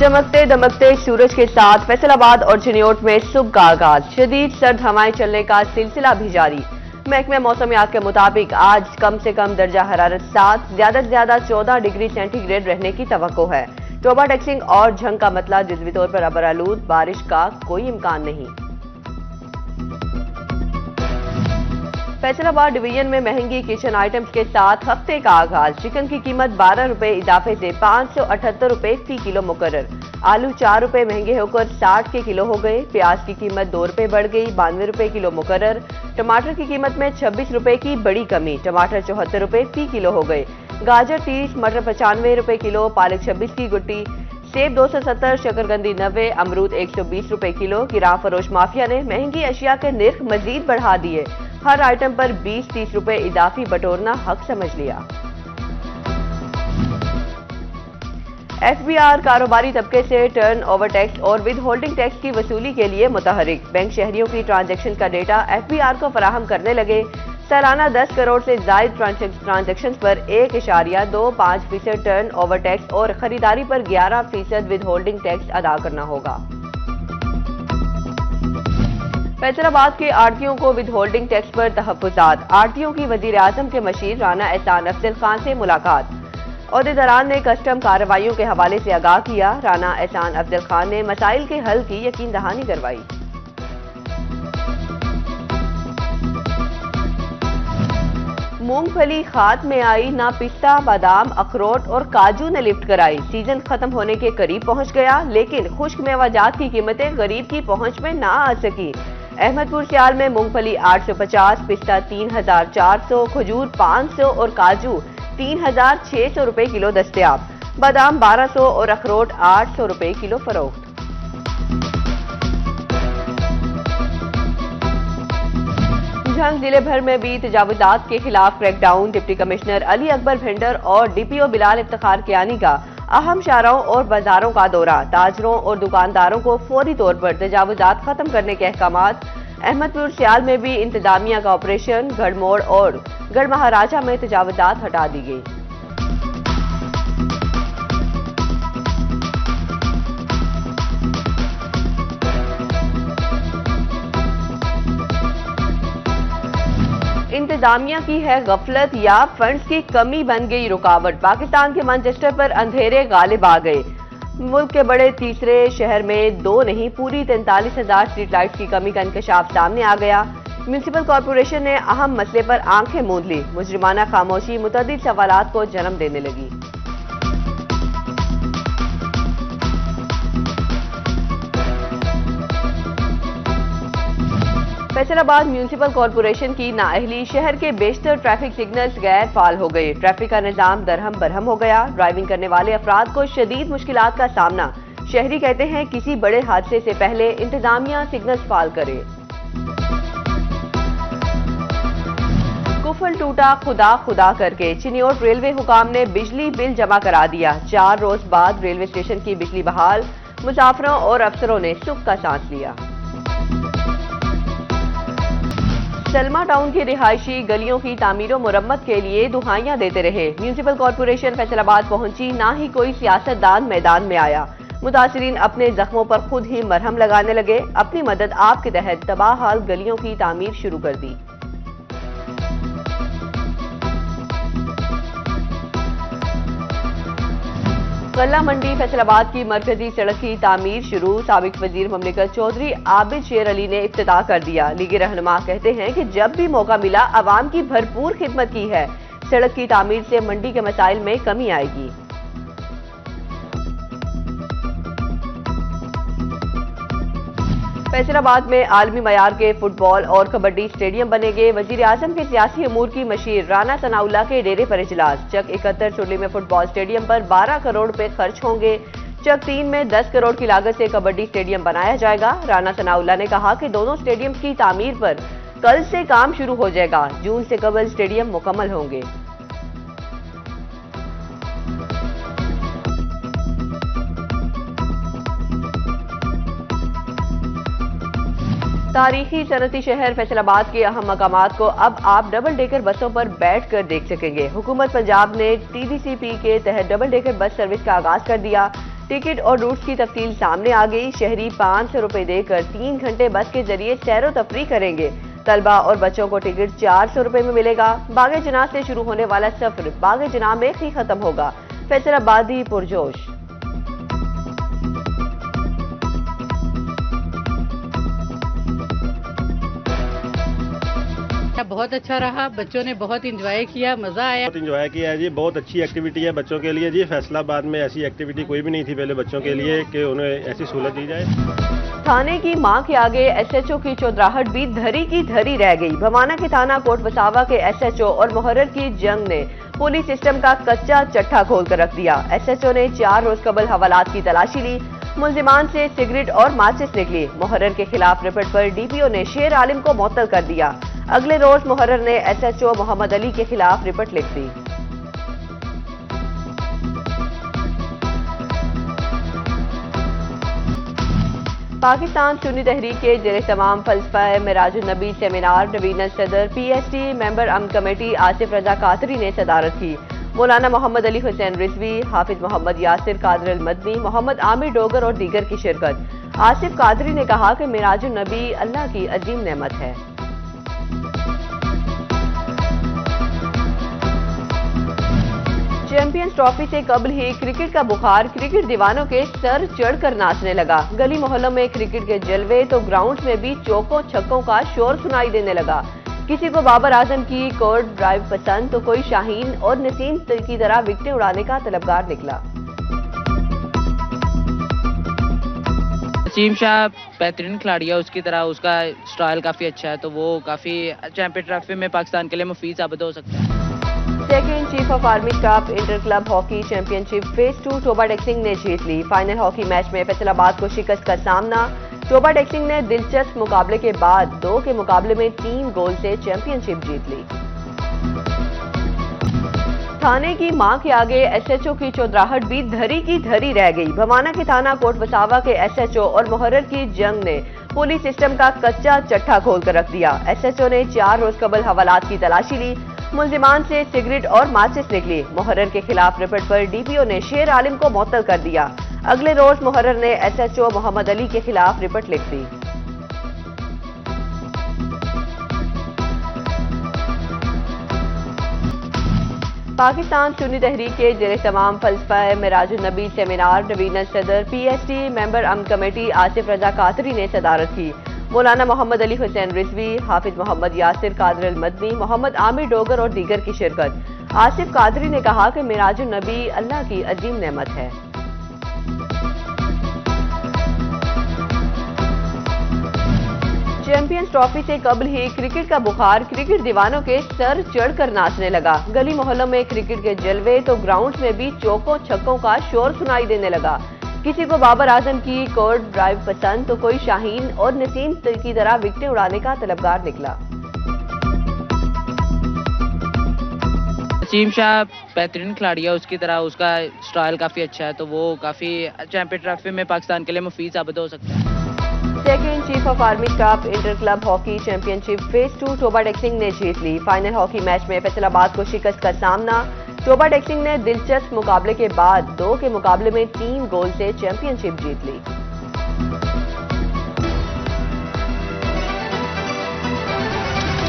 चमकते दमकते सूरज के साथ फैसलाबाद और चिन्योट में सुबह का आगाज। शदीद सर्द हवाएं चलने का सिलसिला भी जारी। महकमे मौसमियात के मुताबिक आज कम से कम दर्जा हरारत 7, ज्यादा से ज्यादा 14 डिग्री सेंटीग्रेड रहने की तवक्को है। टोबा टैक्सिंग और झंग का मतलब जुज़वी तौर पर अबरालूद, बारिश का कोई इम्कान नहीं। फैसलाबाद डिवीजन में महंगी किचन आइटम्स के साथ हफ्ते का आगाज। चिकन की कीमत 12 रुपए इजाफे से 578 रुपए फी किलो मुकर्रर। आलू 4 रुपए महंगे होकर 60 के किलो हो गए। प्याज की कीमत 2 रुपए बढ़ गई, 92 रुपए किलो मुकर्रर। टमाटर की कीमत में 26 रुपए की बड़ी कमी, टमाटर 74 रुपए फी किलो हो गए। गाजर 30, मटर 95 रुपए किलो, पालक 26 की गुट्टी, सेब 270, शकरकंदी 90, अमरूद 120 रुपए किलो। किराया फरोश माफिया ने महंगी अशिया के निर्ख मजीद बढ़ा दिए। हर आइटम पर 20-30 रुपए इजाफी बटोरना हक समझ लिया। एफबीआर कारोबारी तबके से टर्न ओवर टैक्स और विद होल्डिंग टैक्स की वसूली के लिए मुतहरिक। बैंक शहरियों की ट्रांजैक्शन का डेटा एफबीआर को फराहम करने लगे। सालाना 10 करोड़ से जायद ट्रांजैक्शन पर 1.25% टर्न ओवर टैक्स और खरीदारी पर 11% विद होल्डिंग टैक्स अदा करना होगा। फैसलाबाद के आड़तियों को विद होल्डिंग टैक्स पर तहफ्फुज़ात। आड़तियों की वजीर आजम के मशीर राना एहसान अफजल खान से मुलाकात। ओहदेदारान ने कस्टम कार्रवाइयों के हवाले से आगाह किया। राना एहसान अफजल खान ने मसाइल के हल की यकीन दहानी करवाई। मूंगफली खात में आई, ना पिस्ता, बादाम, अखरोट और काजू ने लिफ्ट कराई। सीजन खत्म होने के करीब पहुंच गया, लेकिन खुश्क मेवाजात की कीमतें गरीब की पहुंच में ना आ सकी। अहमदपुर सियाल में मूंगफली 850, पिस्ता 3400, खजूर 500 और काजू 3600 रुपए किलो दस्तयाब। बादाम 1200 और अखरोट 800 रुपए किलो फरोख्त। झंग जिले भर में भी तजावुजात के खिलाफ crackdown. Deputy commissioner Ali Akbar Bhinder और डीपीओ बिलाल इफ्तिखार कियानी का अहम शाहराहों और बाजारों का दौरा। ताजरों और दुकानदारों को फौरी तौर पर तजावुजात खत्म करने के अहकामात। अहमदपुर सियाल में भी इंतजामिया का ऑपरेशन। गढ़मोड़ और गढ़ महाराजा में तजावुजात हटा दी गई। इंतजामिया की है गफलत या फंड्स की कमी बन गई रुकावट। पाकिस्तान के मैनचेस्टर पर अंधेरे गालिब आ गए। मुल्क के बड़े तीसरे शहर में 2 नहीं पूरी 43,000 स्ट्रीट लाइट्स की कमी का इंकशाफ सामने आ गया। म्यूनिसिपल कॉरपोरेशन ने अहम मसले पर आंखें मूंद ली। मुजरिमाना खामोशी मुतअद्दिद सवालात को जन्म देने लगी। फैसलाबाद म्यूनिसिपल कॉरपोरेशन की नाअहली, शहर के बेशतर ट्रैफिक सिग्नल्स गैर फाल हो गए। ट्रैफिक का निजाम दरहम बरहम हो गया। ड्राइविंग करने वाले अफराद को शदीद मुश्किलात का सामना। शहरी कहते हैं किसी बड़े हादसे से पहले इंतजामिया सिग्नल्स फाल करे। कुफल टूटा खुदा खुदा करके। चिन्योट रेलवे हुकाम ने बिजली बिल जमा करा दिया। 4 रोज बाद रेलवे स्टेशन की बिजली बहाल। मुसाफिरों और अफसरों ने सुख का सांस लिया। सलमा टाउन की रिहायशी गलियों की तामीर मुरम्मत के लिए दुहाइयां देते रहे। म्यूनिसिपल कॉरपोरेशन फैसलाबाद पहुंची, ना ही कोई सियासतदान मैदान में आया। मुतासिरीन अपने जख्मों पर खुद ही मरहम लगाने लगे। अपनी मदद आप के तहत तबाह हाल गलियों की तामीर शुरू कर दी। गल्ला मंडी फैसलाबाद की मरकजी सड़क की तामीर शुरू। साबिक वजीर ममलिकत चौधरी आबिद शेर अली ने इफ्तिताह कर दिया। लीगी रहनुमा कहते हैं कि जब भी मौका मिला अवाम की भरपूर खिदमत की है। सड़क की तामीर से मंडी के मसाइल में कमी आएगी। फैसलाबाद में आलमी मयार के फुटबॉल और कबड्डी स्टेडियम बनेंगे। वजीर आजम के सियासी अमूर की मशीर राना सनाउल्लाह के डेरे पर इजलास। चक 71 सुरली में फुटबॉल स्टेडियम पर 12 करोड़ रुपए खर्च होंगे। चक 3 में 10 करोड़ की लागत से कबड्डी स्टेडियम बनाया जाएगा। राना सनाउल्लाह ने कहा कि दोनों स्टेडियम की तामीर पर कल से काम शुरू हो जाएगा। जून से कबल स्टेडियम मुकम्मल होंगे। तारीखी सनती शहर फैसलाबाद के अहम मकामात को अब आप डबल डेकर बसों पर बैठ कर देख सकेंगे। हुकूमत पंजाब ने TDCP के तहत डबल डेकर बस सर्विस का आगाज कर दिया। टिकट और रूट्स की तफसील सामने आ गई। शहरी 500 रुपए देकर 3 घंटे बस के जरिए सैरो तफरी करेंगे। तलबा और बच्चों को टिकट 400 रुपए में मिलेगा। बागे जनाह से शुरू होने वाला सफर बागे जनाह में ही खत्म होगा। फैसलाबादी पुरजोश। बहुत अच्छा रहा, बच्चों ने बहुत इंजॉय किया, मजा आया। बहुत इंजॉय किया है जी, बहुत अच्छी एक्टिविटी है बच्चों के लिए जी। फैसलाबाद में ऐसी एक्टिविटी कोई भी नहीं थी पहले बच्चों के लिए कि उन्हें ऐसी सहूलत दी जाए। थाने की मां के आगे एसएचओ की चौधराहट भी धरी की धरी रह गई। भवाना के थाना कोट वसावा के एसएचओ और मुहर्रर की जंग ने पुलिस सिस्टम का कच्चा चट्टा खोल कर रख दिया। एसएचओ ने 4 रोज कबल हवालात की तलाशी ली। मुलजिमान से सिगरेट और माचिस निकली। मुहर्रर के खिलाफ रिपोर्ट पर डीपीओ ने शेर आलिम को मुअत्तल कर दिया। अगले रोज मुहर्रर ने एसएचओ मोहम्मद अली के खिलाफ रिपोर्ट लिख दी। पाकिस्तान सुन्नी तहरीक के जेर तमाम फलसफा मिराजुन नबी सेमिनार डिवीजनल सदर पीएसटी मेंबर अम कमेटी आसिफ रजा कादरी ने सदारत की। मौलाना मोहम्मद अली हुसैन रिजवी, हाफिज मोहम्मद यासिर कादर अल मदनी, मोहम्मद आमिर डोगर और दीगर की शिरकत। आसिफ कादरी ने कहा कि मिराजुन नबी अल्लाह की अजीम नेमत है। चैंपियंस ट्रॉफी से कबल ही क्रिकेट का बुखार क्रिकेट दीवानों के सर चढ़कर नाचने लगा। गली मोहल्लों में क्रिकेट के जलवे तो ग्राउंड में भी चौकों छक्कों का शोर सुनाई देने लगा। किसी को बाबर आजम की कोर्ट ड्राइव पसंद तो कोई शाहीन और नसीम की तरह विकेटें उड़ाने का तलबगार निकला। नसीम शाह बेहतरीन खिलाड़ी है, उसकी तरह उसका स्टाइल काफ़ी अच्छा है, तो वो काफ़ी चैंपियन ट्रॉफी में पाकिस्तान के लिए मुफीद साबित हो सकता है। Second chief of army staff inter club hockey championship phase 2 Toba Tek Singh ने जीत ली। फाइनल हॉकी मैच में फैसलाबाद को शिकस्त का सामना। टोबा डेक्सिंग ने दिलचस्प मुकाबले के बाद 2 के मुकाबले में 3 गोल से चैंपियनशिप जीत ली। थाने की मां के आगे एसएचओ की चौधराहट भी धरी की धरी रह गई। भवाना के थाना कोट वसावा के एसएचओ और मुहर्रर की जंग ने पुलिस सिस्टम का कच्चा चट्टा खोल कर रख दिया। एसएचओ ने 4 रोज कबल हवालात की तलाशी ली। मुलजिमान से सिगरेट और माचिस निकली। मुहर्रर के खिलाफ रिपोर्ट पर डीपीओ ने शेर आलिम को मुअत्तल कर दिया। अगले रोज मुहर्रर ने एसएचओ मोहम्मद अली के खिलाफ रिपोर्ट लिख दी। पाकिस्तान सुन्नी तहरीक के जेर तमाम फलसफा मिराजुन नबी सेमिनार डिवीजनल सदर पीएसटी मेंबर अम कमेटी आसिफ रजा कादरी ने सदारत की। मौलाना मोहम्मद अली हुसैन रिजवी, हाफिज मोहम्मद यासिर कादर अल मदनी, मोहम्मद आमिर डोगर और दीगर की शिरकत। आसिफ कादरी ने कहा कि मिराजुन नबी अल्लाह की अजीम नेमत है। चैंपियंस ट्रॉफी से कबल ही क्रिकेट का बुखार क्रिकेट दीवानों के सर चढ़कर नाचने लगा। गली मोहल्लों में क्रिकेट के जलवे तो ग्राउंड में भी चौकों छक्कों का शोर सुनाई देने लगा। किसी को बाबर आजम की कोर्ट ड्राइव पसंद तो कोई शाहीन और नसीम की तरह विकेटें उड़ाने का तलबगार निकला। नसीम शाह बेहतरीन खिलाड़ी है, उसकी तरह उसका स्टाइल काफ़ी अच्छा है, तो वो काफ़ी चैंपियन ट्रॉफी में पाकिस्तान के लिए मुफीद साबित हो सकता है। Second chief of army staff inter club hockey championship phase 2 Toba Tek Singh ने जीत ली। फाइनल हॉकी मैच में फैसलाबाद को शिकस्त का सामना। टोबा डेक्सिंग ने दिलचस्प मुकाबले के बाद 2 के मुकाबले में 3 गोल से चैंपियनशिप जीत ली।